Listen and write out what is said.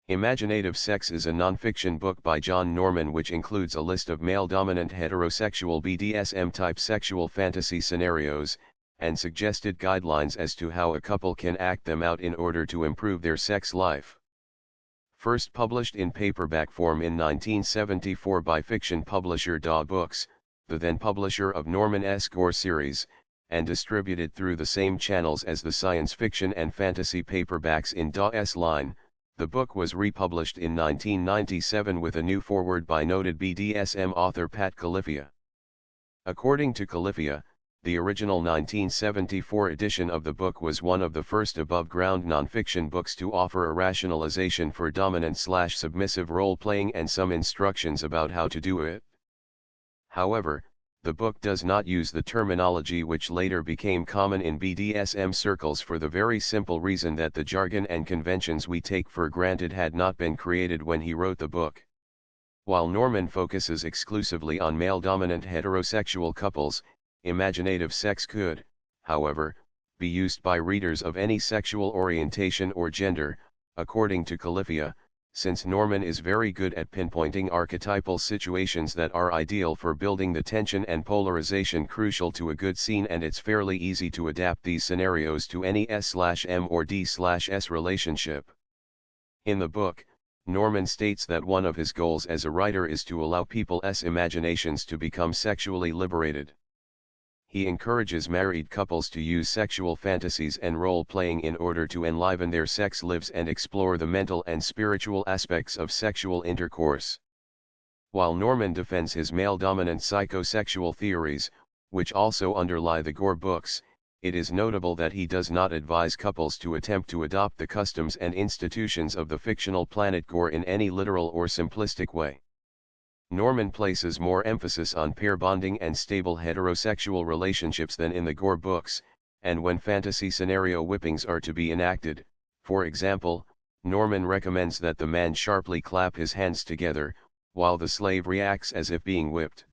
Imaginative Sex is a non-fiction book by John Norman which includes a list of male-dominant heterosexual BDSM-type sexual fantasy scenarios, and suggested guidelines as to how a couple can act them out in order to improve their sex life. First published in paperback form in 1974 by fiction publisher DAW Books, the then publisher of Norman S. Gore series, and distributed through the same channels as the science fiction and fantasy paperbacks in DAW's line, the book was republished in 1997 with a new foreword by noted BDSM author Pat Califia. According to Califia, the original 1974 edition of the book was one of the first above-ground nonfiction books to offer a rationalization for dominant/submissive role-playing and some instructions about how to do it. However, the book does not use the terminology which later became common in BDSM circles for the very simple reason that the jargon and conventions we take for granted had not been created when he wrote the book. While Norman focuses exclusively on male-dominant heterosexual couples, Imaginative Sex could, however, be used by readers of any sexual orientation or gender, according to Califia, since Norman is very good at pinpointing archetypal situations that are ideal for building the tension and polarization crucial to a good scene, and it's fairly easy to adapt these scenarios to any S/M or D/S relationship. In the book, Norman states that one of his goals as a writer is to allow people's imaginations to become sexually liberated. He encourages married couples to use sexual fantasies and role-playing in order to enliven their sex lives and explore the mental and spiritual aspects of sexual intercourse. While Norman defends his male-dominant psychosexual theories, which also underlie the Gore books, it is notable that he does not advise couples to attempt to adopt the customs and institutions of the fictional planet Gore in any literal or simplistic way. Norman places more emphasis on pair bonding and stable heterosexual relationships than in the Gore books, and when fantasy scenario whippings are to be enacted, for example, Norman recommends that the man sharply clap his hands together, while the slave reacts as if being whipped.